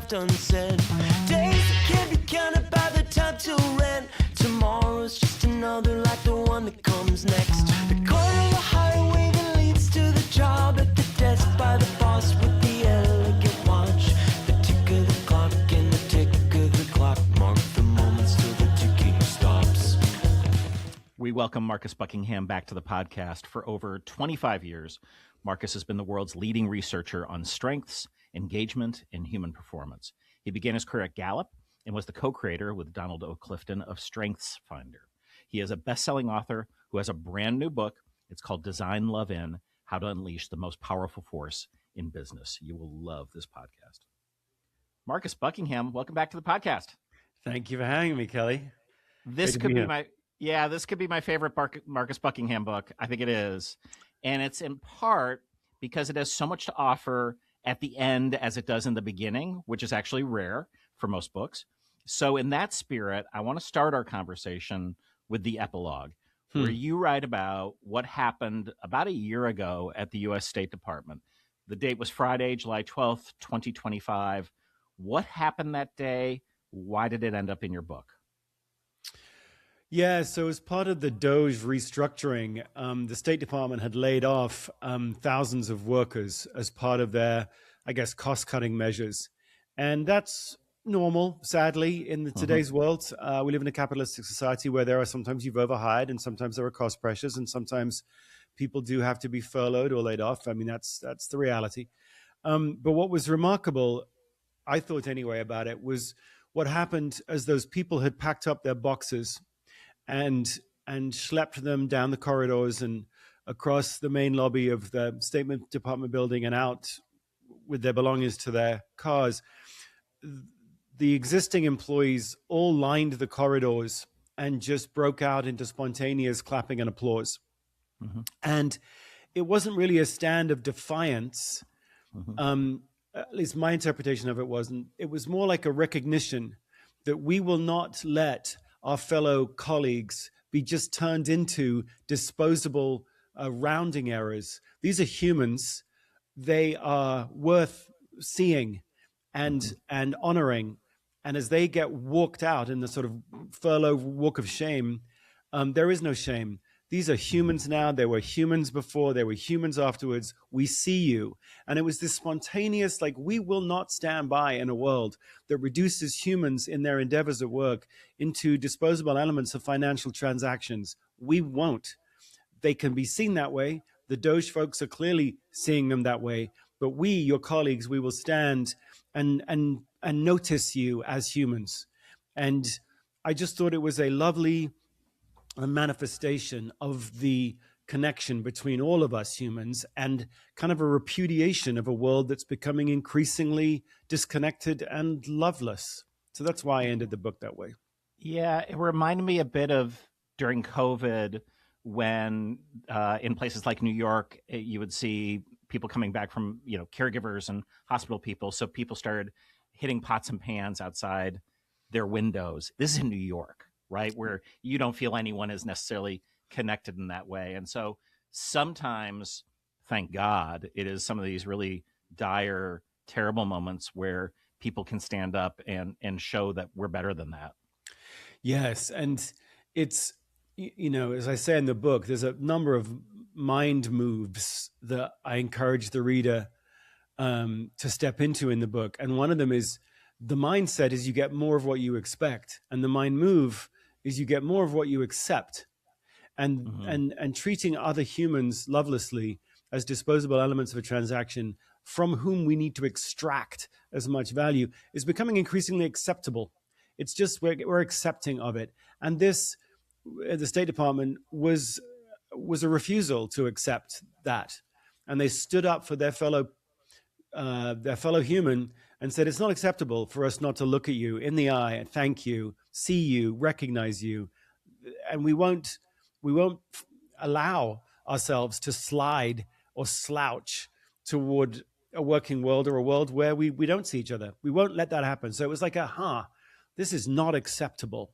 left unsaid. Days that can't be counted by the time till rent. Tomorrow's just another like the one that comes next. The corner of the highway that leads to the job, at the desk by the boss with the elegant watch. The tick of the clock and the tick of the clock mark the moments till the ticking stops. We welcome Marcus Buckingham back to the podcast. For over 25 years, Marcus has been the world's leading researcher on strengths, engagement, and human performance. He began his career at Gallup and was the co-creator with Donald O. Clifton of StrengthsFinder. He is a best-selling author who has a brand new book. It's called Design Love In: How to Unleash the Most Powerful Force in Business. You will love this podcast. Marcus Buckingham, welcome back to the podcast. Thank you for having me, Kelly. This could be my favorite Marcus Buckingham book. I think it is. And it's in part because it has so much to offer at the end as it does in the beginning, which is actually rare for most books. So in that spirit, I want to start our conversation with the epilogue, where you write about what happened about a year ago at the U.S. State Department. The date was Friday, July 12th, 2025. What happened that day? Why did it end up in your book? Yeah, so as part of the DOGE restructuring, the State Department had laid off thousands of workers as part of their, I guess, cost-cutting measures. And that's normal, sadly, in today's world. We live in a capitalistic society where there are sometimes you've overhired and sometimes there are cost pressures and sometimes people do have to be furloughed or laid off. I mean, that's the reality. But what was remarkable, I thought anyway, about it was what happened as those people had packed up their boxes and schlepped them down the corridors and across the main lobby of the State Department building and out with their belongings to their cars. The existing employees all lined the corridors and just broke out into spontaneous clapping and applause. Mm-hmm. And it wasn't really a stand of defiance. Mm-hmm. At least my interpretation of it wasn't. It was more like a recognition that we will not let our fellow colleagues be just turned into disposable rounding errors. These are humans. They are worth seeing and honoring. And as they get walked out in the sort of furlough walk of shame, there is no shame. These are humans now. They were humans before. They were humans afterwards. We see you. And it was this spontaneous, like, we will not stand by in a world that reduces humans in their endeavors at work into disposable elements of financial transactions. We won't. They can be seen that way. The DOGE folks are clearly seeing them that way. But we, your colleagues, we will stand and notice you as humans. And I just thought it was a lovely manifestation of the connection between all of us humans and kind of a repudiation of a world that's becoming increasingly disconnected and loveless. So that's why I ended the book that way. Yeah, it reminded me a bit of during COVID when in places like New York, you would see people coming back from, caregivers and hospital people. So people started hitting pots and pans outside their windows. This is in New York, right? Where you don't feel anyone is necessarily connected in that way. And so sometimes, thank God, it is some of these really dire, terrible moments where people can stand up and show that we're better than that. Yes. And it's, as I say in the book, there's a number of mind moves that I encourage the reader to step into in the book. And one of them is the mindset is you get more of what you expect. And the mind move is you get more of what you accept. And and treating other humans lovelessly as disposable elements of a transaction from whom we need to extract as much value is becoming increasingly acceptable. It's just we're accepting of it. And this, the State Department was a refusal to accept that. And they stood up for their fellow human and said, it's not acceptable for us not to look at you in the eye and thank you, see you, recognize you. And we won't allow ourselves to slide or slouch toward a working world or a world where we don't see each other. We won't let that happen. So it was like, this is not acceptable.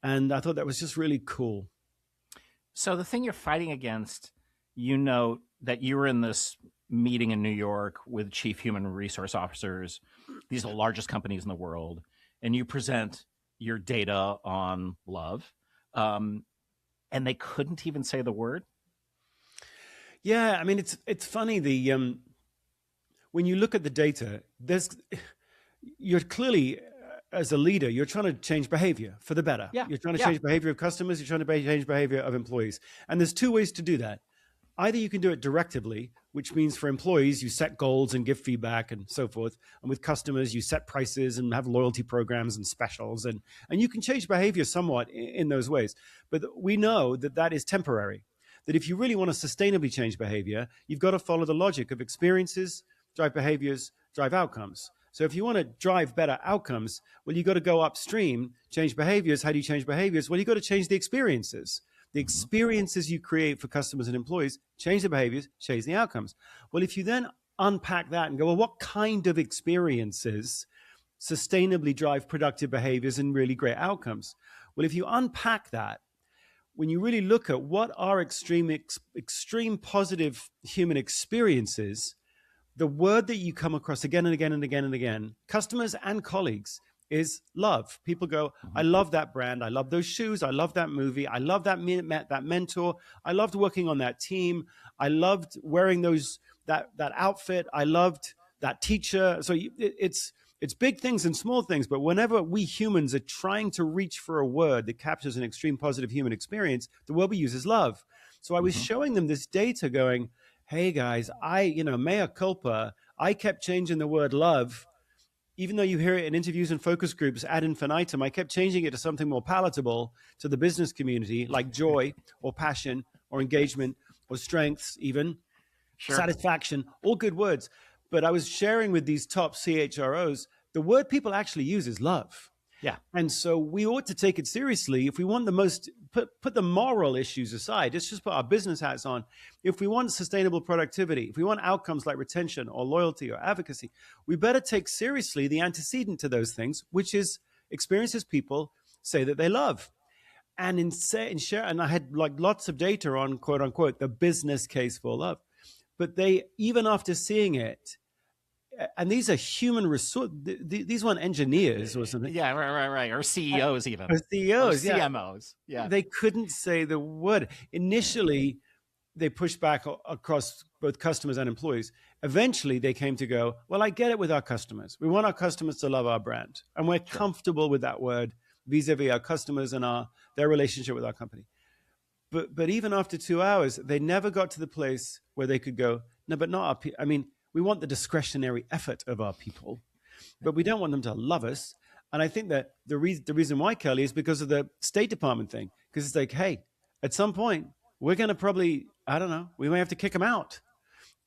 And I thought that was just really cool. So the thing you're fighting against, you know that you were in this meeting in New York with chief human resource officers. These are the largest companies in the world, and you present your data on love, and they couldn't even say the word. Yeah, I mean, it's funny. When you look at the data, you're clearly, as a leader, you're trying to change behavior for the better. Yeah, You're trying to yeah. change behavior of customers. You're trying to change behavior of employees. And there's two ways to do that. Either you can do it directively, which means for employees, you set goals and give feedback and so forth. And with customers, you set prices and have loyalty programs and specials. And you can change behavior somewhat in those ways. But we know that that is temporary. That if you really want to sustainably change behavior, you've got to follow the logic of experiences, drive behaviors, drive outcomes. So if you want to drive better outcomes, well, you've got to go upstream, change behaviors. How do you change behaviors? Well, you've got to change the experiences. The experiences you create for customers and employees, change the behaviors, change the outcomes. Well, if you then unpack that and go, well, what kind of experiences sustainably drive productive behaviors and really great outcomes? Well, if you unpack that, when you really look at what are extreme positive human experiences, the word that you come across again and again and again and again, customers and colleagues, is love. People go, I love that brand. I love those shoes. I love that movie. I love that mentor. I loved working on that team. I loved wearing that outfit. I loved that teacher. So it's big things and small things, but whenever we humans are trying to reach for a word that captures an extreme positive human experience, the word we use is love. So I was showing them this data going, hey guys, mea culpa, I kept changing the word love. Even though you hear it in interviews and focus groups ad infinitum, I kept changing it to something more palatable to the business community, like joy or passion or engagement or strengths, even satisfaction, all good words. But I was sharing with these top CHROs, the word people actually use is love. Yeah. And so we ought to take it seriously. If we want put the moral issues aside, let's just put our business hats on. If we want sustainable productivity, if we want outcomes like retention or loyalty or advocacy, we better take seriously the antecedent to those things, which is experiences people say that they love. And and I had like lots of data on quote unquote the business case for love. But they, even after seeing it, and these are human resource. These weren't engineers or something. Yeah, right. Or CEOs even. Or CEOs, or CMOs. Yeah. They couldn't say the word. Initially, they pushed back across both customers and employees. Eventually, they came to go, well, I get it with our customers. We want our customers to love our brand. And we're comfortable with that word vis-a-vis our customers and their relationship with our company. But even after 2 hours, they never got to the place where they could go, no, but not our people. I mean, we want the discretionary effort of our people, but we don't want them to love us. And I think that the reason why, Kelly, is because of the State Department thing. Because it's like, hey, at some point, we're going to probably, I don't know, we may have to kick them out.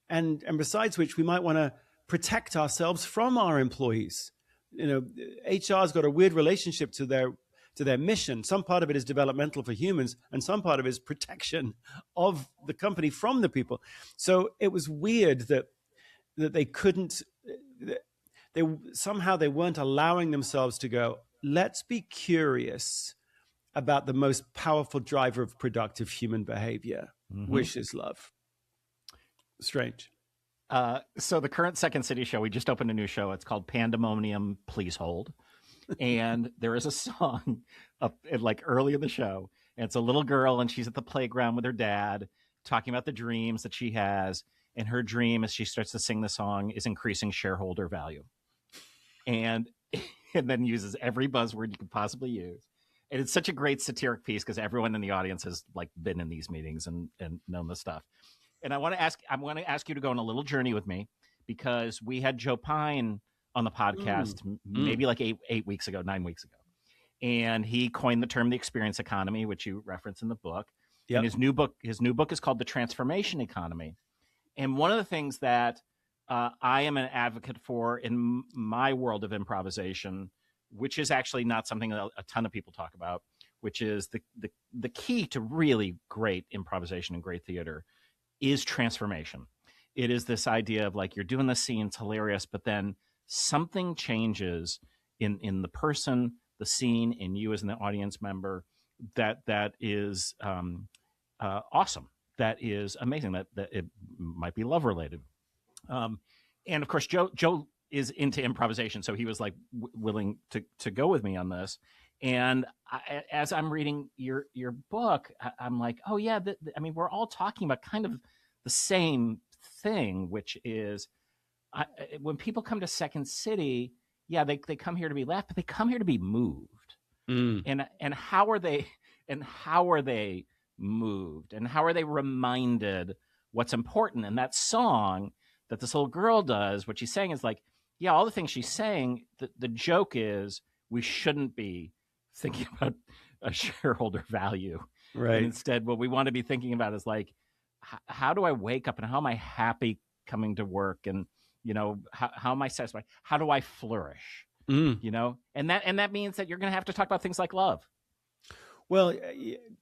And besides which, we might want to protect ourselves from our employees. HR's got a weird relationship to their mission. Some part of it is developmental for humans, and some part of it is protection of the company from the people. So it was weird that they couldn't, they weren't allowing themselves to go, let's be curious about the most powerful driver of productive human behavior, which is love. Strange. So the current Second City show, we just opened a new show. It's called Pandemonium, Please Hold. And there is a song like early in the show. And it's a little girl, and she's at the playground with her dad talking about the dreams that she has. And her dream, as she starts to sing the song, is increasing shareholder value. And then uses every buzzword you could possibly use. And it's such a great satiric piece because everyone in the audience has like been in these meetings and known the stuff. And I'm going to ask you to go on a little journey with me, because we had Joe Pine on the podcast maybe like 9 weeks ago. And he coined the term the experience economy, which you reference in the book. Yep. And his new book is called The Transformation Economy. And one of the things that I am an advocate for in my world of improvisation, which is actually not something a ton of people talk about, which is the key to really great improvisation and great theater is transformation. It is this idea of like, you're doing the scene, it's hilarious, but then something changes in the person, the scene, in you as an audience member that is awesome. That is amazing. That it might be love related. Um, and of course, Joe is into improvisation, so he was like willing to go with me on this. And as I'm reading your book, I'm like, oh yeah, I mean, we're all talking about kind of the same thing, which is when people come to Second City, yeah, they come here to be left, but they come here to be moved. Mm. And how are they? And how are they moved? And how are they reminded what's important? And that song that this little girl does, what she's saying is like, yeah, all the things she's saying. The joke is we shouldn't be thinking about a shareholder value, Right. and instead, what we want to be thinking about is like, how do I wake up and how am I happy coming to work, and how am I satisfied? How do I flourish? And that means that you're going to have to talk about things like love. Well,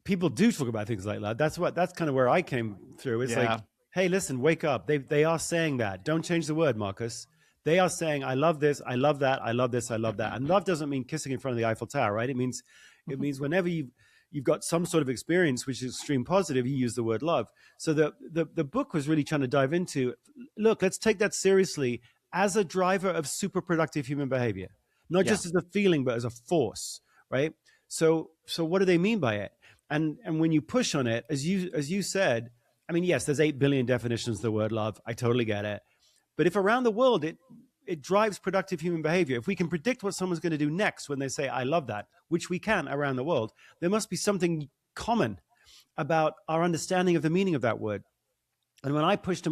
people do talk about things like that. That's kind of where I came through. It's like, hey, listen, wake up. They are saying that. Don't change the word, Marcus. They are saying, I love this, I love that, I love this, I love that. And love doesn't mean kissing in front of the Eiffel Tower, right? It means whenever you've got some sort of experience which is extreme positive, you use the word love. So the book was really trying to dive into, look, let's take that seriously as a driver of super productive human behavior, not just as a feeling, but as a force, right? So what do they mean by it? And when you push on it, as you said, I mean, yes, there's 8 billion definitions of the word love. I totally get it. But if around the world it drives productive human behavior, if we can predict what someone's going to do next when they say, I love that, which we can around the world, there must be something common about our understanding of the meaning of that word. And when I pushed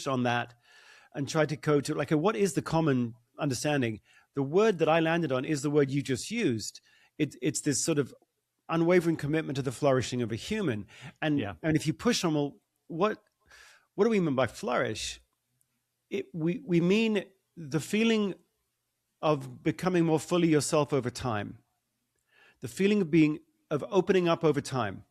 on that and tried to go to, like, what is the common understanding? The word that I landed on is the word you just used. It's this sort of unwavering commitment to the flourishing of a human. And if you push on, well, what do we mean by flourish? We mean the feeling of becoming more fully yourself over time, the feeling of opening up over time.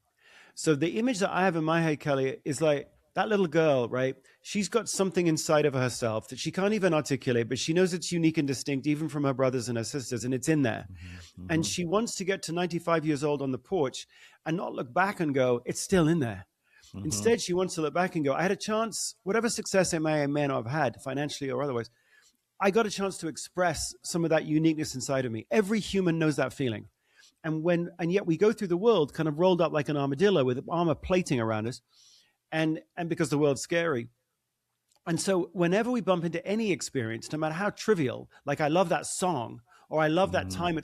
So the image that I have in my head, Kelly, is like that little girl, right? She's got something inside of herself that she can't even articulate, but she knows it's unique and distinct, even from her brothers and her sisters, and it's in there. Mm-hmm. And she wants to get to 95 years old on the porch and not look back and go, it's still in there. Mm-hmm. Instead, she wants to look back and go, I had a chance, whatever success I may or may not have had, financially or otherwise, I got a chance to express some of that uniqueness inside of me. Every human knows that feeling. And yet we go through the world kind of rolled up like an armadillo with armor plating around us. And because the world's scary. And so whenever we bump into any experience, no matter how trivial, like I love that song, or I love that time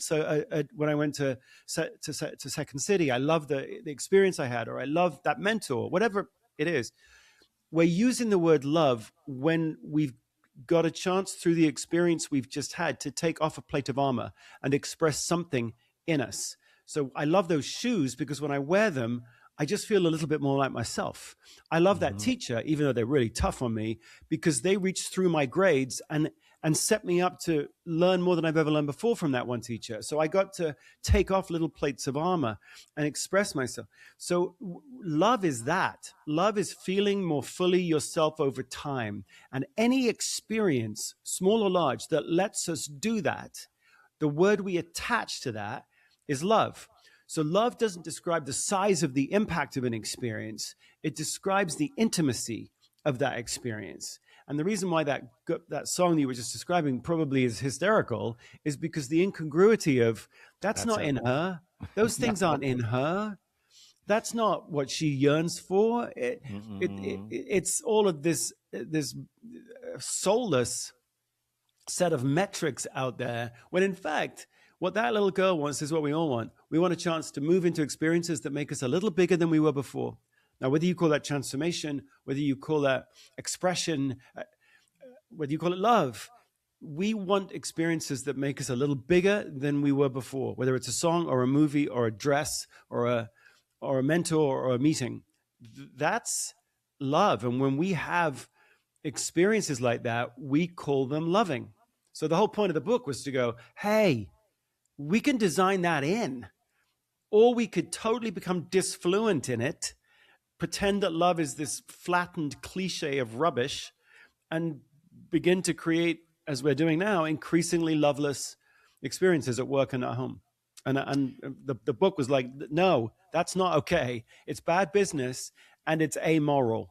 when I went to Second City, I love the experience I had, or I love that mentor, whatever it is. We're using the word love when we've got a chance through the experience we've just had to take off a plate of armor and express something in us. So I love those shoes because when I wear them, I just feel a little bit more like myself. I love that teacher, even though they're really tough on me, because they reached through my grades and set me up to learn more than I've ever learned before from that one teacher. So I got to take off little plates of armor and express myself. So love is that. Love is feeling more fully yourself over time. And any experience, small or large, that lets us do that, the word we attach to that is love. So love doesn't describe the size of the impact of an experience. It describes the intimacy of that experience. And the reason why that song that you were just describing probably is hysterical is because the incongruity of that's not in her. Those things aren't in her. That's not what she yearns for. It's all of this soulless set of metrics out there, when in fact, what that little girl wants is what we all want. We want a chance to move into experiences that make us a little bigger than we were before. Now, whether you call that transformation, whether you call that expression, whether you call it love, we want experiences that make us a little bigger than we were before, whether it's a song or a movie or a dress or a mentor or a meeting. That's love. And when we have experiences like that, we call them loving. So the whole point of the book was to go, hey, we can design that in, or we could totally become disfluent in it, pretend that love is this flattened cliche of rubbish, and begin to create, as we're doing now, increasingly loveless experiences at work and at home. And the book was like, no, that's not okay. It's bad business and it's amoral.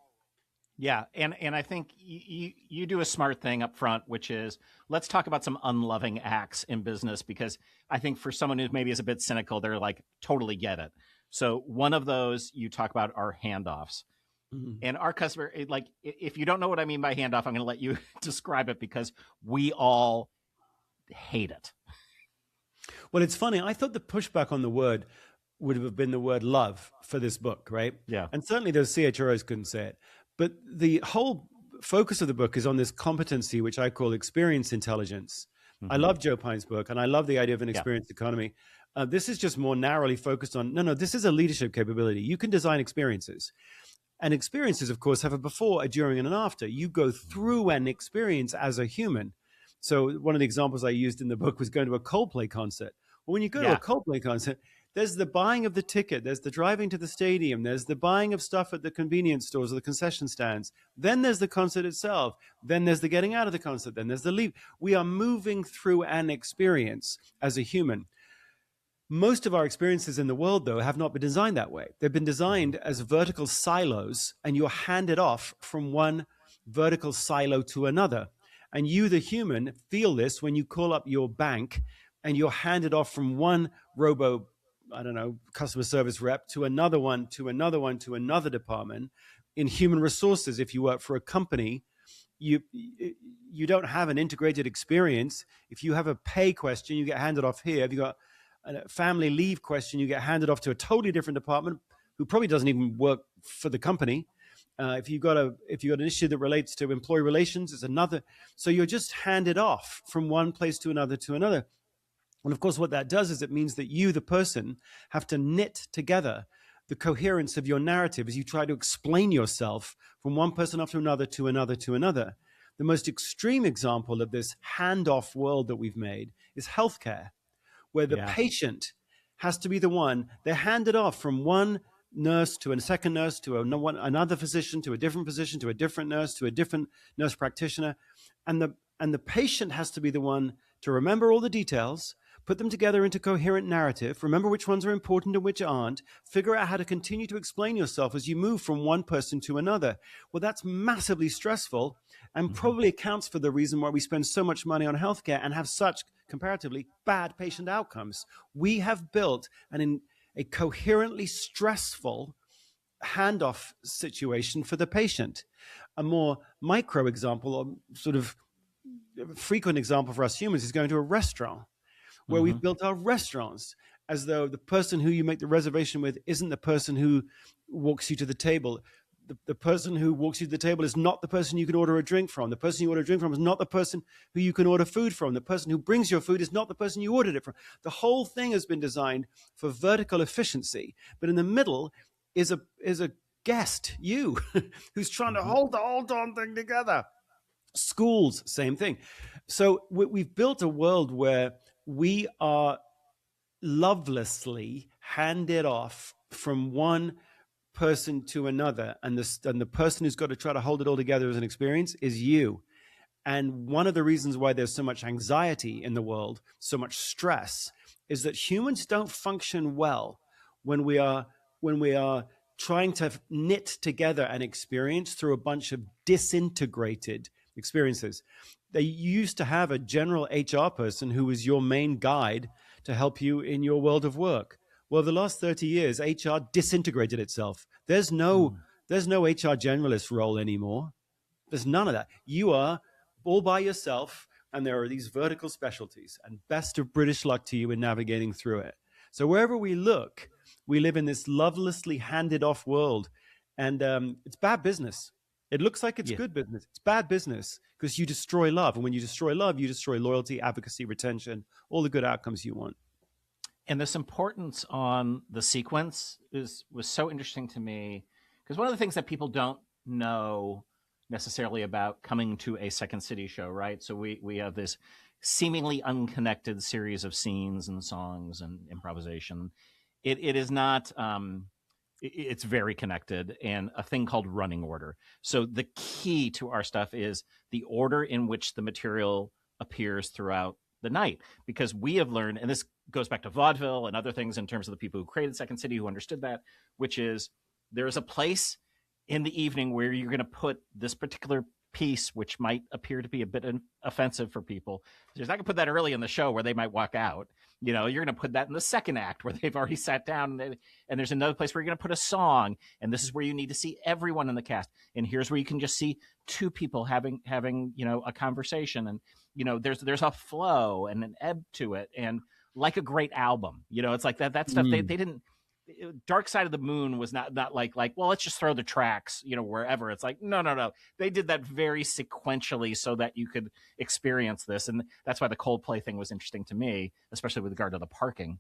Yeah, and I think you do a smart thing up front, which is let's talk about some unloving acts in business, because I think for someone who maybe is a bit cynical, they're like totally get it. So one of those you talk about are handoffs. Mhm. And our customer, like, if you don't know what I mean by handoff, I'm going to let you describe it, because we all hate it. Well, it's funny. I thought the pushback on the word would have been the word love for this book, right? Yeah. And certainly those CHROs couldn't say it. But the whole focus of the book is on this competency, which I call experience intelligence. I love Joe Pine's book, and I love the idea of an experience economy. This is just more narrowly focused on, no, this is a leadership capability. You can design experiences. And experiences, of course, have a before, a during, and an after. You go through an experience as a human. So one of the examples I used in the book was going to a Coldplay concert. Well, when you go to a Coldplay concert, there's the buying of the ticket, there's the driving to the stadium, there's the buying of stuff at the convenience stores or the concession stands. Then there's the concert itself. Then there's the getting out of the concert. Then there's the leave. We are moving through an experience as a human. Most of our experiences in the world, though, have not been designed that way. They've been designed as vertical silos, and you're handed off from one vertical silo to another. And you, the human, feel this when you call up your bank and you're handed off from one customer service rep to another one, to another one, to another department. In human resources, if you work for a company, you don't have an integrated experience. If you have a pay question, you get handed off here. If you got a family leave question, you get handed off to a totally different department who probably doesn't even work for the company. If you got an issue that relates to employee relations, it's another. So you're just handed off from one place to another to another. And of course, what that does is it means that you, the person, have to knit together the coherence of your narrative as you try to explain yourself from one person after another to another to another. The most extreme example of this handoff world that we've made is healthcare, where the patient has to be the one. They're handed off from one nurse to a second nurse to another physician to a different physician to a different nurse to a different nurse practitioner. And the patient has to be the one to remember all the details, put them together into coherent narrative, remember which ones are important and which aren't, figure out how to continue to explain yourself as you move from one person to another. Well, that's massively stressful and probably accounts for the reason why we spend so much money on healthcare and have such comparatively bad patient outcomes. We have built a coherently stressful handoff situation for the patient. A more micro example, or sort of frequent example for us humans, is going to a restaurant, where we've built our restaurants as though the person who you make the reservation with isn't the person who walks you to the table. The person who walks you to the table is not the person you can order a drink from. The person you order a drink from is not the person who you can order food from. The person who brings your food is not the person you ordered it from. The whole thing has been designed for vertical efficiency. But in the middle is a guest, you, who's trying to hold the whole darn thing together. Schools, same thing. So we've built a world where we are lovelessly handed off from one person to another, and the person who's got to try to hold it all together as an experience is you. And one of the reasons why there's so much anxiety in the world, so much stress, is that humans don't function well when we are trying to knit together an experience through a bunch of disintegrated experiences. They used to have a general HR person who was your main guide to help you in your world of work. Well, the last 30 years, HR disintegrated itself. There's no HR generalist role anymore. There's none of that. You are all by yourself, and there are these vertical specialties, and best of British luck to you in navigating through it. So wherever we look, we live in this lovelessly handed off world, and it's bad business. It looks like it's good business. It's bad business because you destroy love. And when you destroy love, you destroy loyalty, advocacy, retention, all the good outcomes you want. And this importance on the sequence was so interesting to me, because one of the things that people don't know necessarily about coming to a Second City show, right? So we have this seemingly unconnected series of scenes and songs and improvisation. It is not... it's very connected, and a thing called running order. So the key to our stuff is the order in which the material appears throughout the night, because we have learned, and this goes back to vaudeville and other things in terms of the people who created Second City who understood that, which is there is a place in the evening where you're going to put this particular piece, which might appear to be a bit offensive for people. You're not going to put that early in the show where they might walk out. You're going to put that in the second act where they've already sat down, and there's another place where you're going to put a song, and this is where you need to see everyone in the cast. And here's where you can just see two people having a conversation, and there's a flow and an ebb to it, and like a great album, it's like that stuff. They didn't. Dark Side of the Moon was not like, well, let's just throw the tracks, wherever. It's like, no. They did that very sequentially so that you could experience this. And that's why the Coldplay thing was interesting to me, especially with regard to the parking,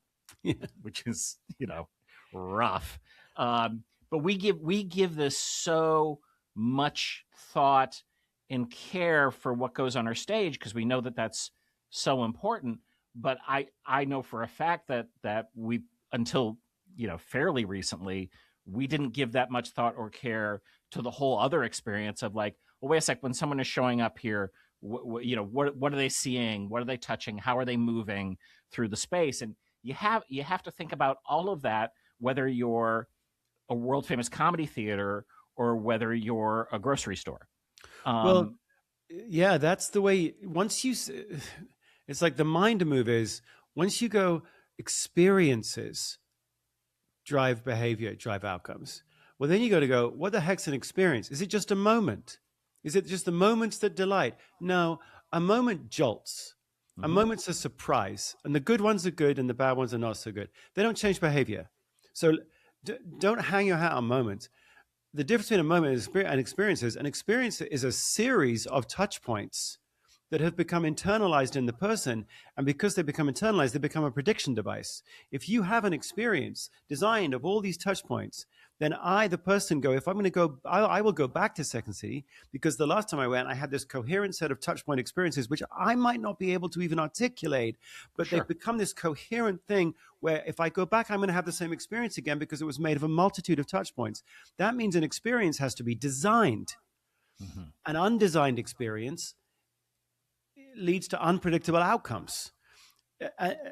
which is, rough. But we give this so much thought and care for what goes on our stage because we know that that's so important. But I know for a fact that we, until fairly recently, we didn't give that much thought or care to the whole other experience of like, well, wait a sec, when someone is showing up here, what are they seeing? What are they touching? How are they moving through the space? And you have to think about all of that, whether you're a world famous comedy theater or whether you're a grocery store. Well, yeah, that's the way. It's like the mind move is once you go experiences drive behavior, drive outcomes. Well, then you got to go, what the heck's an experience? Is it just a moment? Is it just the moments that delight? No, a moment jolts. A moment's a surprise. And the good ones are good and the bad ones are not so good. They don't change behavior. So don't hang your hat on moments. The difference between a moment and experience is a series of touch points that have become internalized in the person. And because they become internalized, they become a prediction device. If you have an experience designed of all these touch points, then I, the person, if I'm going to go, I will go back to Second City because the last time I went, I had this coherent set of touch point experiences, which I might not be able to even articulate, but they've become this coherent thing where if I go back, I'm going to have the same experience again because it was made of a multitude of touch points. That means an experience has to be designed. An undesigned experience leads to unpredictable outcomes.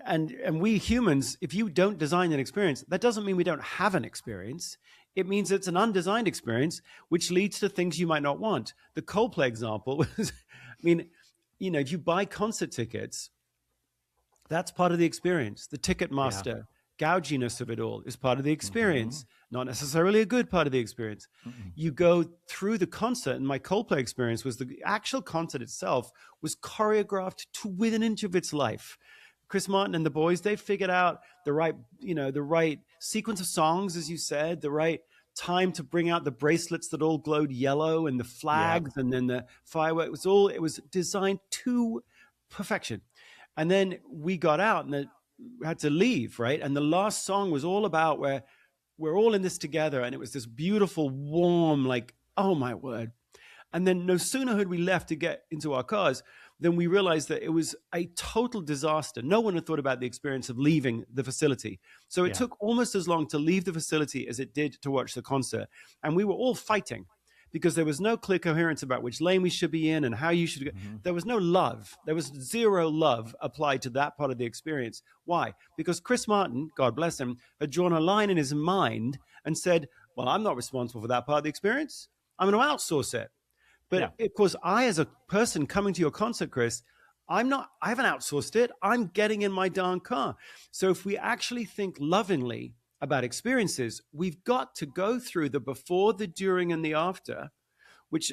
And we humans, if you don't design an experience, that doesn't mean we don't have an experience. It means it's an undesigned experience, which leads to things you might not want. The Coldplay example was, if you buy concert tickets, that's part of the experience. The Ticketmaster gouginess of it all is part of the experience, not necessarily a good part of the experience. You go through the concert, and my Coldplay experience was the actual concert itself was choreographed to within an inch of its life. Chris Martin and the boys, they figured out the right sequence of songs, as you said, the right time to bring out the bracelets that all glowed yellow and the flags and then the fireworks. It was designed to perfection. And then we got out and had to leave, right? And the last song was all about where we're all in this together. And it was this beautiful, warm, like, oh my word. And then no sooner had we left to get into our cars than we realized that it was a total disaster. No one had thought about the experience of leaving the facility. So it took almost as long to leave the facility as it did to watch the concert. And we were all fighting because there was no clear coherence about which lane we should be in and how you should go. There was no love. There was zero love applied to that part of the experience. Why? Because Chris Martin, God bless him, had drawn a line in his mind and said, well, I'm not responsible for that part of the experience. I'm going to outsource it. But of course, I, as a person coming to your concert, Chris, I haven't outsourced it. I'm getting in my darn car. So if we actually think lovingly about experiences, we've got to go through the before, the during, and the after, which,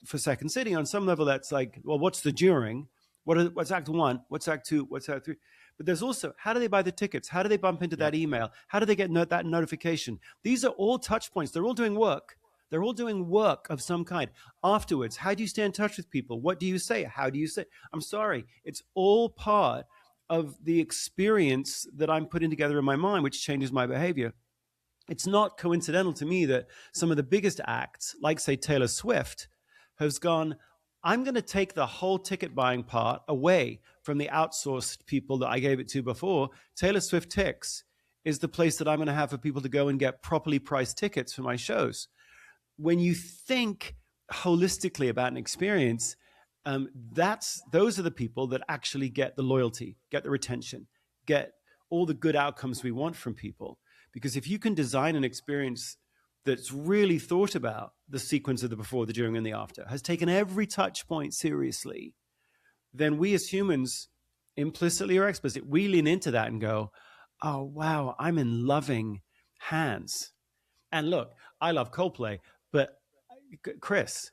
for Second City, on some level, that's like, well, what's the during? What's act one? What's act two? What's act three? But there's also, how do they buy the tickets? How do they bump into that email? How do they get that notification? These are all touch points. They're all doing work. They're all doing work of some kind. Afterwards, how do you stay in touch with people? What do you say? How do you say? I'm sorry. It's all part of the experience that I'm putting together in my mind, which changes my behavior. It's not coincidental to me that some of the biggest acts, like, say, Taylor Swift, has gone, I'm going to take the whole ticket buying part away from the outsourced people that I gave it to before. Taylor Swift Tix is the place that I'm going to have for people to go and get properly priced tickets for my shows. When you think holistically about an experience, those are the people that actually get the loyalty, get the retention, get all the good outcomes we want from people. Because if you can design an experience that's really thought about the sequence of the before, the during, and the after, has taken every touch point seriously, then we as humans, implicitly or explicitly, we lean into that and go, oh, wow, I'm in loving hands. And look, I love Coldplay, but Chris,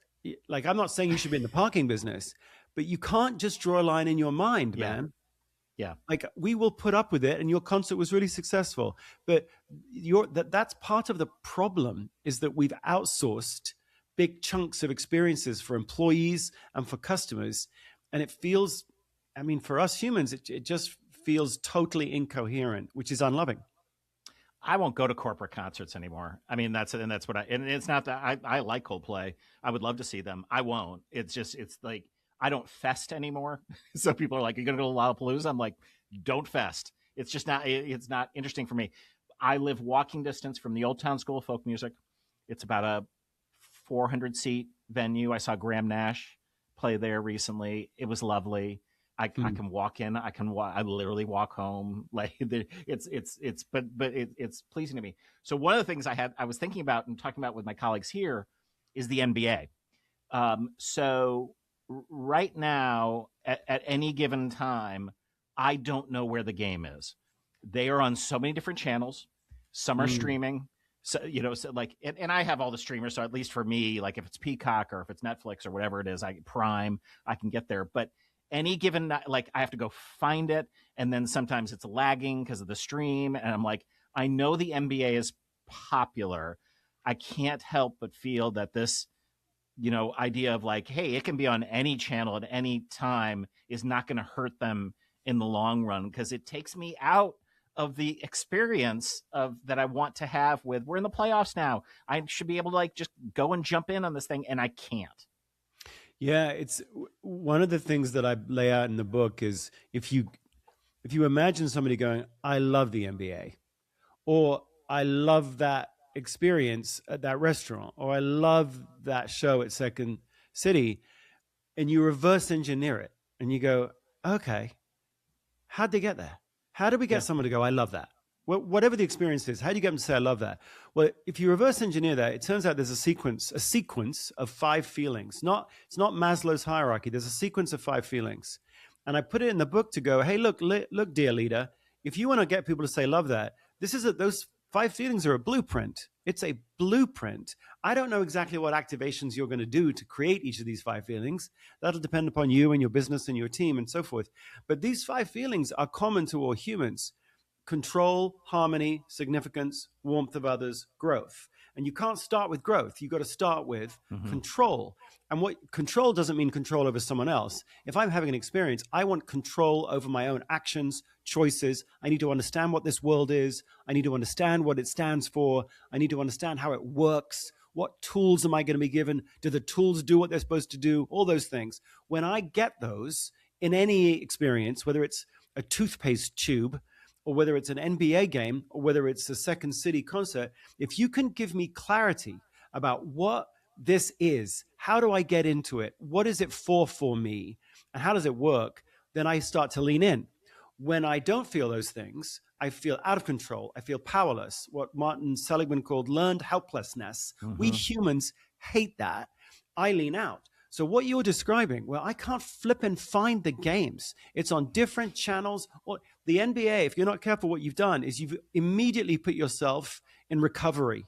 like, I'm not saying you should be in the parking business, but you can't just draw a line in your mind, Yeah. man. Yeah. Like, we will put up with it, and your concert was really successful. But that's part of the problem, is that we've outsourced big chunks of experiences for employees and for customers. And it feels, I mean, for us humans, it just feels totally incoherent, which is unloving. I won't go to corporate concerts anymore. I mean, that's what and it's not that I like Coldplay. I would love to see them. I won't. It's like, I don't fest anymore. So people are like, "You're going to go to Lollapalooza?" I'm like, "Don't fest." It's just not, it's not interesting for me. I live walking distance from the Old Town School of Folk Music. It's about a 400 seat venue. I saw Graham Nash play there recently. It was lovely. I can walk in. I literally walk home. Like, it's pleasing to me. So one of the things I was thinking about and talking about with my colleagues here is the NBA. So right now, at any given time, I don't know where the game is. They are on so many different channels. Some are streaming. So, so like, and I have all the streamers. So at least for me, like, if it's Peacock or if it's Netflix or whatever it is, Prime, I can get there. But any given, like, I have to go find it. And then sometimes it's lagging because of the stream. And I'm like, I know the NBA is popular. I can't help but feel that this, idea of like, hey, it can be on any channel at any time is not going to hurt them in the long run, because it takes me out of the experience of that I want to have with, we're in the playoffs now. I should be able to, like, just go and jump in on this thing, and I can't. Yeah, it's one of the things that I lay out in the book is, if you imagine somebody going, I love the NBA, or I love that experience at that restaurant, or I love that show at Second City, and you reverse engineer it and you go, okay, how'd they get there? How do we get someone to go, I love that? Well, whatever the experience is, how do you get them to say, I love that? Well, if you reverse engineer that, it turns out there's a sequence of 5 feelings. It's not Maslow's hierarchy. There's a sequence of 5 feelings. And I put it in the book to go, hey, look, dear leader, if you want to get people to say, love that, those 5 feelings are a blueprint. It's a blueprint. I don't know exactly what activations you're going to do to create each of these 5 feelings. That'll depend upon you and your business and your team and so forth. But these 5 feelings are common to all humans: control, harmony, significance, warmth of others, growth. And you can't start with growth. You've got to start with control. And what control doesn't mean control over someone else. If I'm having an experience, I want control over my own actions, choices. I need to understand what this world is. I need to understand what it stands for. I need to understand how it works. What tools am I going to be given? Do the tools do what they're supposed to do? All those things. When I get those in any experience, whether it's a toothpaste tube, or whether it's an NBA game, or whether it's a Second City concert, if you can give me clarity about what this is, how do I get into it, what is it for me, and how does it work, then I start to lean in. When I don't feel those things, I feel out of control. I feel powerless, what Martin Seligman called learned helplessness. We humans hate that. I lean out. So what you're describing, well, I can't flip and find the games. It's on different channels. Or the NBA, if you're not careful, what you've done is you've immediately put yourself in recovery.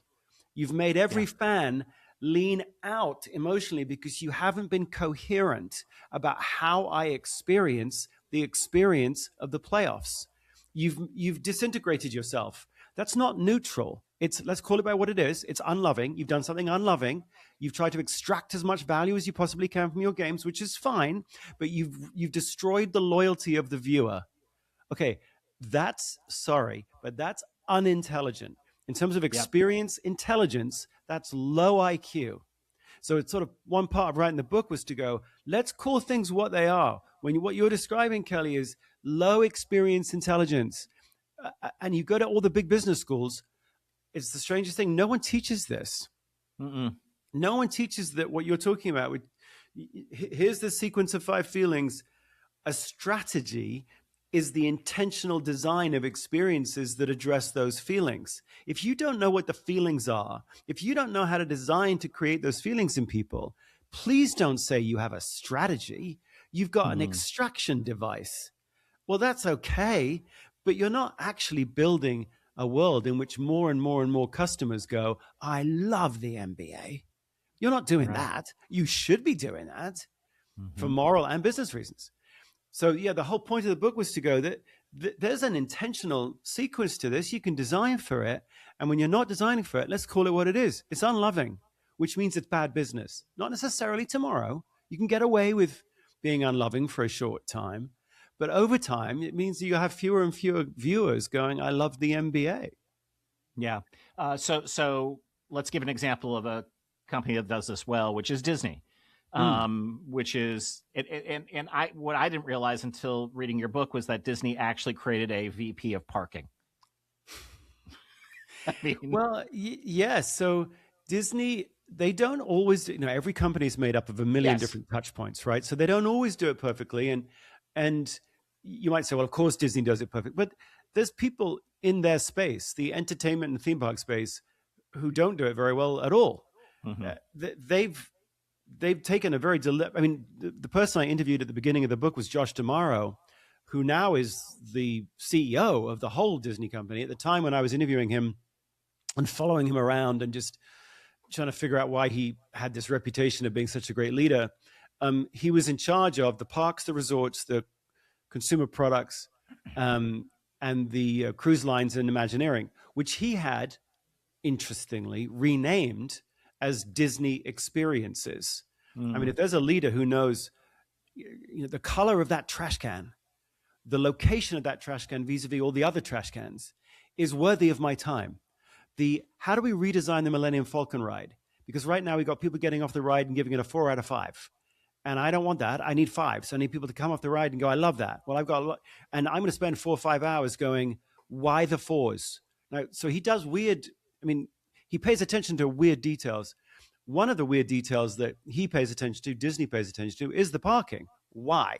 You've made every fan lean out emotionally because you haven't been coherent about how I experience the experience of the playoffs. You've disintegrated yourself. That's not neutral. Let's call it by what it is. It's unloving. You've done something unloving. You've tried to extract as much value as you possibly can from your games, which is fine, but you've destroyed the loyalty of the viewer. Okay, that's unintelligent. In terms of experience, intelligence, that's low IQ. So it's sort of one part of writing the book was to go, let's call things what they are. What you're describing, Kelly, is low experience intelligence. And you go to all the big business schools, it's the strangest thing. No one teaches this. No one teaches that what you're talking about. Here's the sequence of 5 feelings. A strategy is the intentional design of experiences that address those feelings. If you don't know what the feelings are, if you don't know how to design to create those feelings in people, please don't say you have a strategy. You've got an extraction device. Well, that's okay, but you're not actually building a world in which more and more and more customers go, I love the MBA. You're not doing that. You should be doing that for moral and business reasons. So yeah, the whole point of the book was to go that there's an intentional sequence to this. You can design for it. And when you're not designing for it, let's call it what it is. It's unloving, which means it's bad business. Not necessarily tomorrow. You can get away with being unloving for a short time. But over time, it means that you have fewer and fewer viewers going, I love the MBA. Yeah. So let's give an example of a company that does this well, which is Disney. Which is and what I didn't realize until reading your book was that Disney actually created a VP of parking. I mean, well, yes. So Disney, they don't always, every company is made up of a million different touch points, right? So they don't always do it perfectly. And you might say, well, of course Disney does it perfect, but there's people in their space, the entertainment and theme park space, who don't do it very well at all. They've taken a very the person I interviewed at the beginning of the book was Josh D'Amaro, who now is the CEO of the whole Disney company. At the time when I was interviewing him and following him around and just trying to figure out why he had this reputation of being such a great leader, he was in charge of the parks, the resorts, the consumer products, and the cruise lines and Imagineering, which he had, interestingly, renamed as Disney Experiences. I mean, if there's a leader who knows the color of that trash can, the location of that trash can vis-a-vis all the other trash cans is worthy of my time. How do we redesign the Millennium Falcon ride? Because right now we got people getting off the ride and giving it a 4 out of 5. And I don't want that. I need 5. So I need people to come off the ride and go, I love that. Well, I've got a lot. And I'm going to spend 4 or 5 hours going, why the 4s? Now, so he does he pays attention to weird details. One of the weird details that he pays attention to, Disney pays attention to, is the parking. Why?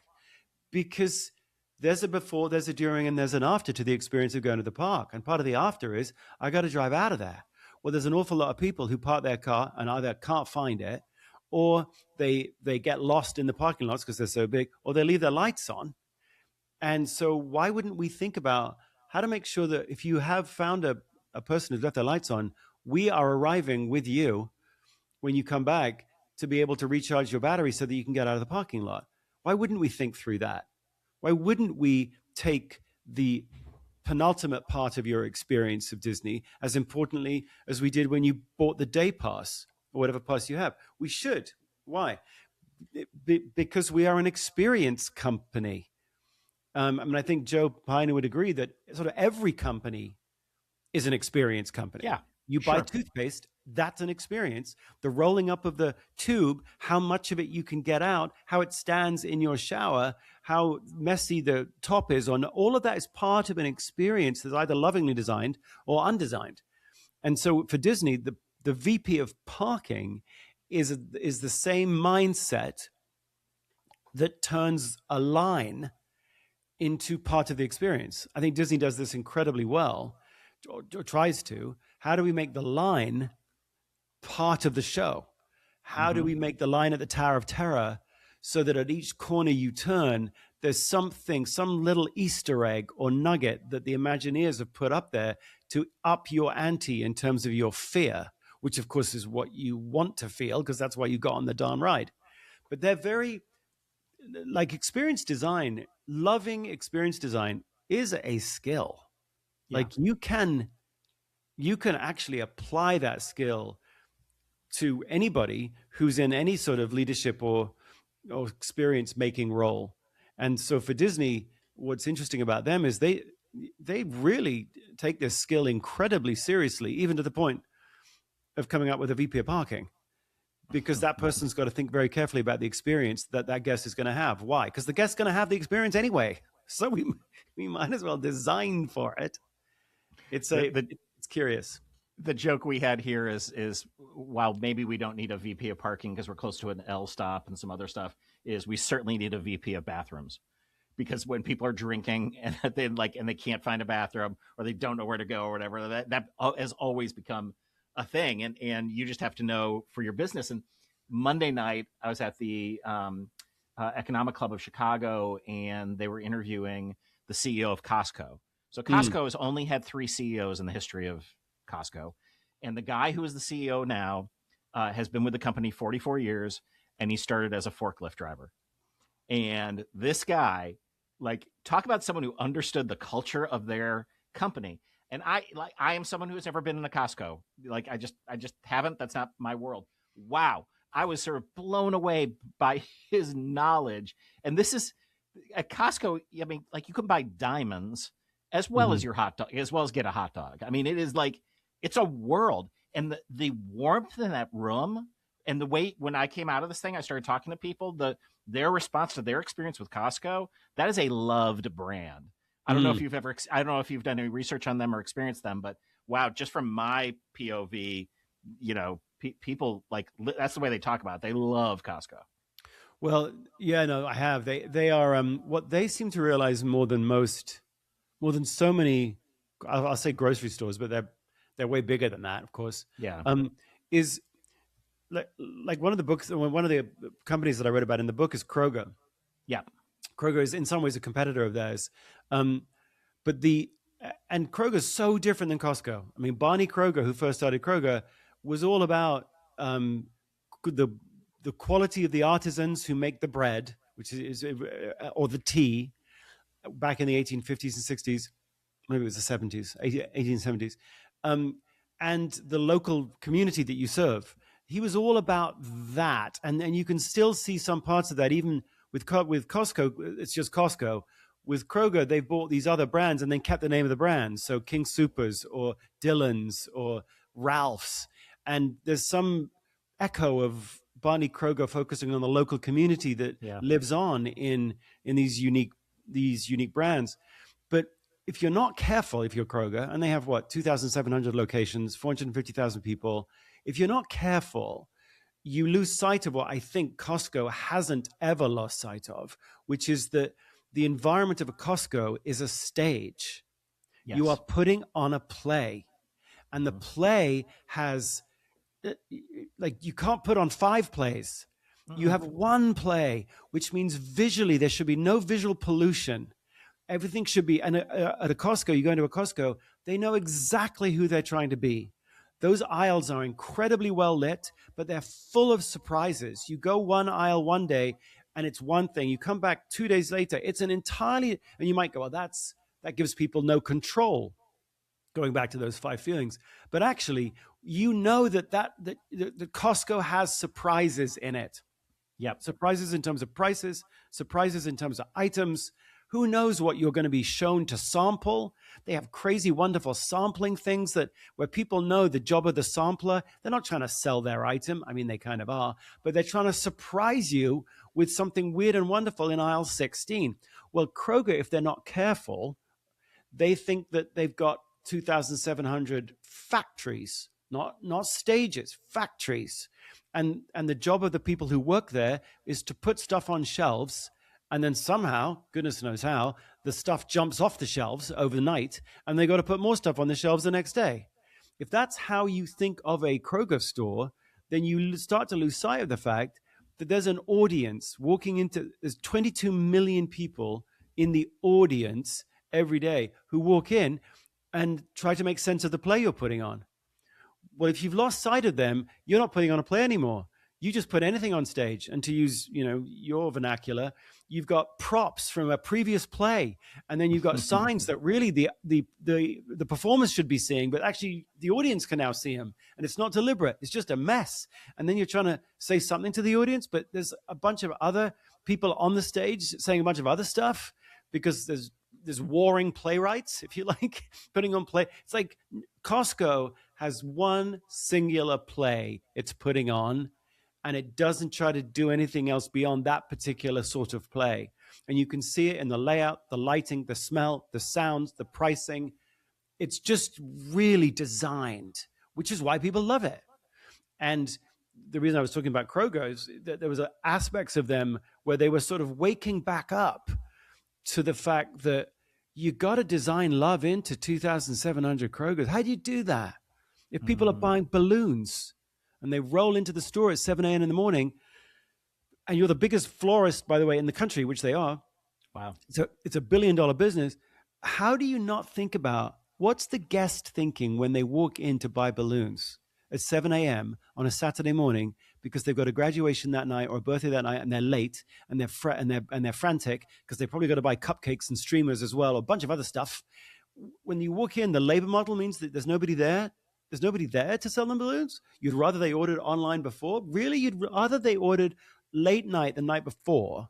Because there's a before, there's a during, and there's an after to the experience of going to the park. And part of the after is, I got to drive out of there. Well, there's an awful lot of people who park their car and either can't find it, or they get lost in the parking lots because they're so big, or they leave their lights on. And so why wouldn't we think about how to make sure that if you have found a person who's left their lights on, we are arriving with you when you come back to be able to recharge your battery so that you can get out of the parking lot. Why wouldn't we think through that? Why wouldn't we take the penultimate part of your experience of Disney as importantly as we did when you bought the day pass or whatever pass you have? We should. Why? Because we are an experience company. I think Joe Piner would agree that sort of every company is an experience company. Yeah. You buy toothpaste, that's an experience. The rolling up of the tube, how much of it you can get out, how it stands in your shower, how messy the top is on, all of that is part of an experience that's either lovingly designed or undesigned. And so for Disney, the VP of parking is the same mindset that turns a line into part of the experience. I think Disney does this incredibly well, or tries to. How do we make the line part of the show? How do we make the line at the Tower of Terror so that at each corner you turn, there's something, some little Easter egg or nugget that the Imagineers have put up there to up your ante in terms of your fear, which of course is what you want to feel because that's why you got on the darn ride. But they're very, like experience design, loving experience design is a skill. Yeah. Like you can actually apply that skill to anybody who's in any sort of leadership or experience making role. And so for Disney, what's interesting about them is they really take this skill incredibly seriously, even to the point of coming up with a VP of parking, because that person's got to think very carefully about the experience that guest is going to have. Why? Because the guest's going to have the experience anyway. So we might as well design for it. It's curious. The joke we had here is while maybe we don't need a VP of parking because we're close to an L stop and some other stuff, is we certainly need a VP of bathrooms, because when people are drinking and they can't find a bathroom or they don't know where to go or whatever, that has always become a thing. And you just have to know for your business. And Monday night, I was at the Economic Club of Chicago, and they were interviewing the CEO of Costco. So Costco has only had 3 CEOs in the history of Costco. And the guy who is the CEO now has been with the company 44 years, and he started as a forklift driver. And this guy, like, talk about someone who understood the culture of their company. And I am someone who has never been in a Costco. Like, I just haven't. That's not my world. Wow. I was sort of blown away by his knowledge. And this is at Costco. I mean, like, you can buy diamonds as well as your hot dog, as well as get a hot dog. I mean, it is like, it's a world. And the warmth in that room, and the way when I came out of this thing, I started talking to people, their response to their experience with Costco, that is a loved brand. I don't know if you've done any research on them or experienced them, but wow, just from my POV, people like, that's the way they talk about it. They love Costco. Well, yeah, no, I have. They are what they seem to realize more than so many, I'll say grocery stores, but they're way bigger than that, of course. Yeah. Is like one of the companies that I read about in the book is Kroger. Yeah. Kroger is in some ways a competitor of theirs. And Kroger's so different than Costco. I mean, Barney Kroger, who first started Kroger, was all about the quality of the artisans who make the bread, which is or the tea, back in the 1850s and 60s, maybe it was the 70s, 1870s, and the local community that you serve. He was all about that, and you can still see some parts of that even with Costco. It's just Costco. With Kroger, they've bought these other brands and then kept the name of the brands. So King Soopers or Dillon's or Ralph's. And there's some echo of Barney Kroger focusing on the local community that lives on in these unique brands. But if you're not careful, if you're Kroger, and they have 2,700 locations, 450,000 people, if you're not careful, you lose sight of what I think Costco hasn't ever lost sight of, which is that the environment of a Costco is a stage. Yes. You are putting on a play, and the play has, like, you can't put on 5 plays. You have one play, which means visually there should be no visual pollution. Everything should be, and at a Costco, you go into a Costco, they know exactly who they're trying to be. Those aisles are incredibly well lit, but they're full of surprises. You go one aisle one day, and it's one thing. You come back 2 days later, it's an entirely, and you might go, well, that gives people no control, going back to those 5 feelings. But actually, you know that the Costco has surprises in it. Yep. Surprises in terms of prices, surprises in terms of items. Who knows what you're going to be shown to sample? They have crazy, wonderful sampling things where people know the job of the sampler. They're not trying to sell their item. I mean, they kind of are, but they're trying to surprise you with something weird and wonderful in aisle 16. Well, Kroger, if they're not careful, they think that they've got 2,700 factories, not stages, factories. And the job of the people who work there is to put stuff on shelves. And then somehow, goodness knows how, the stuff jumps off the shelves overnight, and they got to put more stuff on the shelves the next day. If that's how you think of a Kroger store, then you start to lose sight of the fact that there's an audience there's 22 million people in the audience every day who walk in and try to make sense of the play you're putting on. Well, if you've lost sight of them, you're not putting on a play anymore. You just put anything on stage, and to use, your vernacular, you've got props from a previous play, and then you've got signs that really the performers should be seeing, but actually the audience can now see them, and it's not deliberate. It's just a mess. And then you're trying to say something to the audience, but there's a bunch of other people on the stage saying a bunch of other stuff because there's warring playwrights, if you like, putting on play. It's like Costco has one singular play it's putting on, and it doesn't try to do anything else beyond that particular sort of play. And you can see it in the layout, the lighting, the smell, the sounds, the pricing. It's just really designed, which is why people love it. And the reason I was talking about Kroger is that there was aspects of them where they were sort of waking back up to the fact that you got to design love into 2,700 Krogers. How do you do that? If people are buying balloons and they roll into the store at 7 a.m. in the morning, and you're the biggest florist, by the way, in the country, which they are. Wow. So it's a $1 billion business. How do you not think about what's the guest thinking when they walk in to buy balloons at 7 a.m. on a Saturday morning because they've got a graduation that night or a birthday that night and they're late and they're frantic because they probably got to buy cupcakes and streamers as well or a bunch of other stuff. When you walk in, the labor model means that there's nobody there. There's nobody there to sell them balloons. You'd rather they ordered online before? Really? You'd rather they ordered late night the night before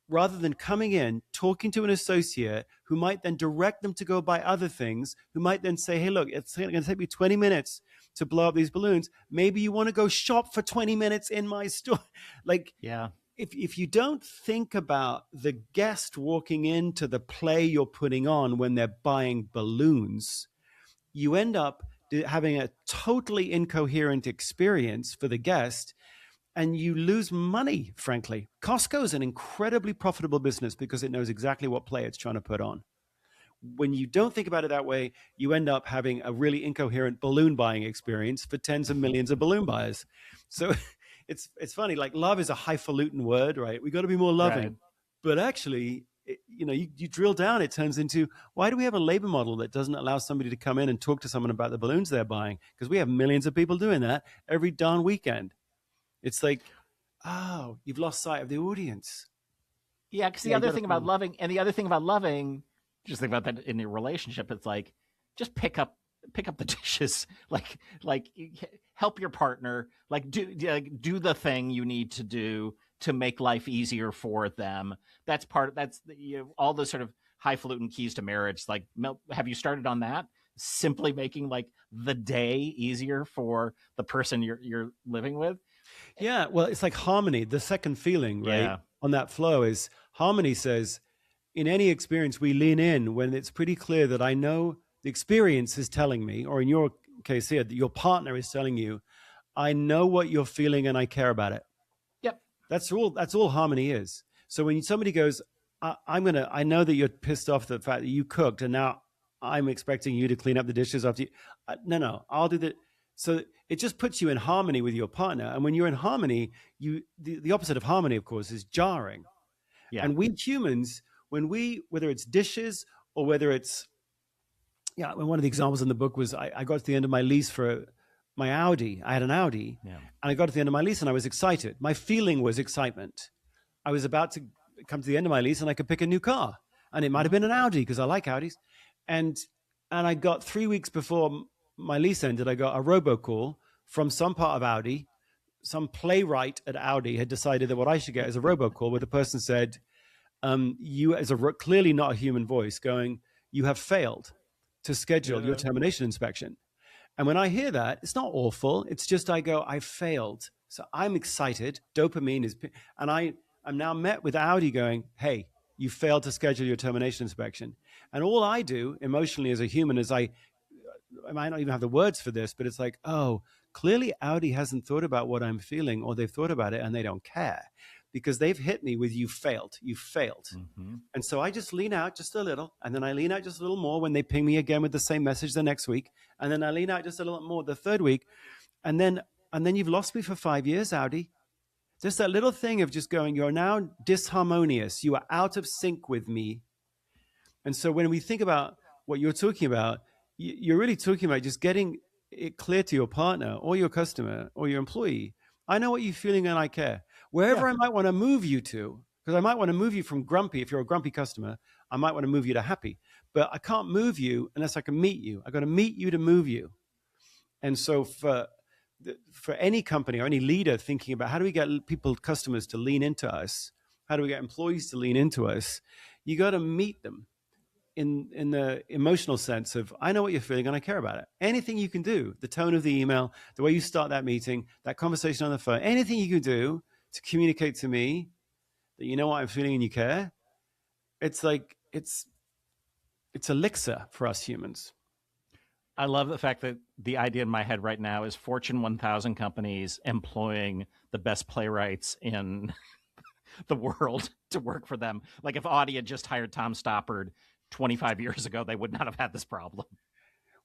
rather than coming in, talking to an associate who might then direct them to go buy other things, who might then say, hey, look, it's going to take me 20 minutes to blow up these balloons. Maybe you want to go shop for 20 minutes in my store. Like, yeah. If you don't think about the guest walking into the play you're putting on when they're buying balloons, you end up having a totally incoherent experience for the guest, and you lose money, frankly. Costco is an incredibly profitable business because it knows exactly what play it's trying to put on. When you don't think about it that way, you end up having a really incoherent balloon buying experience for tens of millions of balloon buyers. So it's funny, like love is a highfalutin word, right? We got to be more loving. Right. But actually, you drill down, it turns into, why do we have a labor model that doesn't allow somebody to come in and talk to someone about the balloons they're buying? Because we have millions of people doing that every darn weekend. It's like, oh, you've lost sight of the audience. Yeah, because the other thing about loving, just think about that in your relationship. It's like, just pick up the dishes, like help your partner, do the thing you need to do to make life easier for them. That's all the sort of highfalutin keys to marriage. Like, have you started on that? Simply making like the day easier for the person you're living with. Yeah, well, it's like harmony. The second feeling, right, on that flow is harmony says, in any experience, we lean in when it's pretty clear that I know the experience is telling me, or in your case here, that your partner is telling you, I know what you're feeling and I care about it. Yep. That's all harmony is. So when somebody goes, I know that you're pissed off the fact that you cooked and now I'm expecting you to clean up the dishes after you. No, I'll do that. So it just puts you in harmony with your partner. And when you're in harmony, the opposite of harmony, of course, is jarring. Yeah. And we humans, whether it's dishes or whether it's, one of the examples in the book was I got to the end of my lease for my Audi. I had an Audi, and I got to the end of my lease and I was excited. My feeling was excitement. I was about to come to the end of my lease and I could pick a new car. And it might have been an Audi because I like Audis. And I got 3 weeks before my lease ended, I got a robocall from some part of Audi. Some playwright at Audi had decided that what I should get is a robocall where the person said, you as clearly not a human voice going, you have failed to schedule your termination inspection. And when I hear that, it's not awful. It's just I go, I failed. So I'm excited. Dopamine is, and I'm now met with Audi going, hey, you failed to schedule your termination inspection. And all I do emotionally as a human is I might not even have the words for this, but it's like, oh, clearly Audi hasn't thought about what I'm feeling, or they've thought about it and they don't care because they've hit me with you failed. Mm-hmm. And so I just lean out just a little, and then I lean out just a little more when they ping me again with the same message the next week. And then I lean out just a little more the third week. And then you've lost me for 5 years, Audi. Just that little thing of just going, you're now disharmonious. You are out of sync with me. And so when we think about what you're talking about, you're really talking about just getting it clear to your partner or your customer or your employee. I know what you're feeling and I care. Wherever I might want to move you to, because I might want to move you from grumpy. If you're a grumpy customer, I might want to move you to happy. But I can't move you unless I can meet you. I got to meet you to move you. And so for any company or any leader thinking about how do we get customers to lean into us, how do we get employees to lean into us, you got to meet them in the emotional sense of, I know what you're feeling and I care about it. Anything you can do, the tone of the email, the way you start that meeting, that conversation on the phone, anything you can do to communicate to me that you know what I'm feeling and you care, it's like, it's elixir for us humans. I love the fact that the idea in my head right now is Fortune 1000 companies employing the best playwrights in the world to work for them. Like if Audi had just hired Tom Stoppard 25 years ago, they would not have had this problem.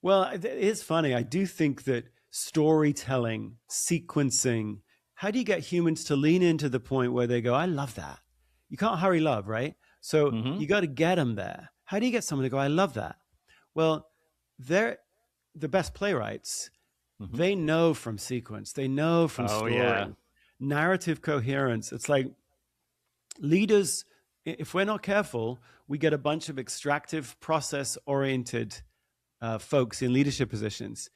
Well, it's funny. I do think that storytelling, sequencing, how do you get humans to lean into the point where they go, I love that? You can't hurry love, right? So you got to get them there. How do you get someone to go, I love that? Well, they're the best playwrights. They know from sequence. They know from story, narrative coherence. It's like leaders, if we're not careful, we get a bunch of extractive, process-oriented folks in leadership positions.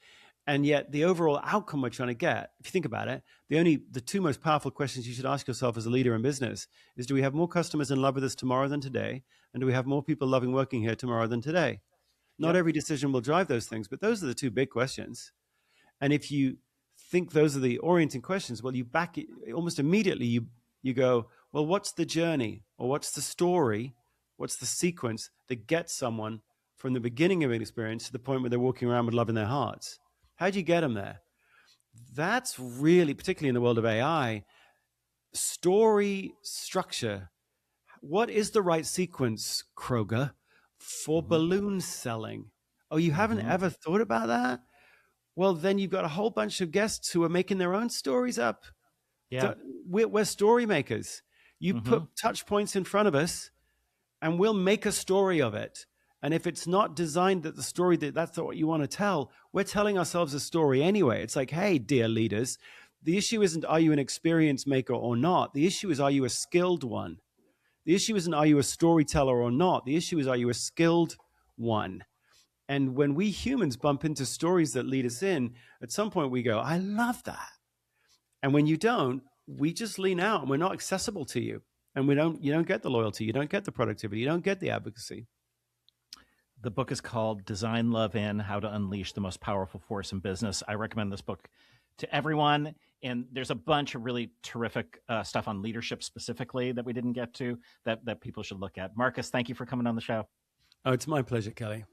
And yet the overall outcome we're trying to get, if you think about it, the two most powerful questions you should ask yourself as a leader in business is, do we have more customers in love with us tomorrow than today? And do we have more people loving working here tomorrow than today? Not every decision will drive those things, but those are the two big questions. And if you think those are the orienting questions, well, you back it almost immediately. You go, well, what's the journey, or what's the story? What's the sequence that gets someone from the beginning of an experience to the point where they're walking around with love in their hearts? How do you get them there? That's really, particularly in the world of AI, story structure. What is the right sequence, Kroger, for balloon selling? Oh, you haven't ever thought about that? Well, then you've got a whole bunch of guests who are making their own stories up. Yeah. We're story makers. You put touch points in front of us and we'll make a story of it. And if it's not designed that the story that's what you want to tell, we're telling ourselves a story anyway. It's like, hey, dear leaders, the issue isn't are you an experience maker or not? The issue is, are you a skilled one? The issue isn't are you a storyteller or not? The issue is, are you a skilled one? And when we humans bump into stories that lead us in, at some point we go, I love that. And when you don't, we just lean out and we're not accessible to you. And you don't get the loyalty, you don't get the productivity, you don't get the advocacy. The book is called Design Love In: How to Unleash the Most Powerful Force in Business. I recommend this book to everyone. And there's a bunch of really terrific stuff on leadership specifically that we didn't get to that people should look at. Marcus, thank you for coming on the show. Oh, it's my pleasure, Kelly.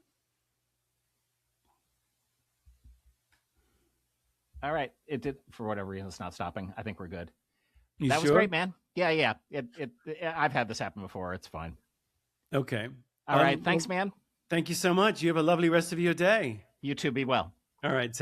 All right. It did, for whatever reason, it's not stopping. I think we're good. You that sure? was great, man. Yeah. I've had this happen before. It's fine. Okay. All right. Thanks, man. Thank you so much. You have a lovely rest of your day. You too. Be well. All right.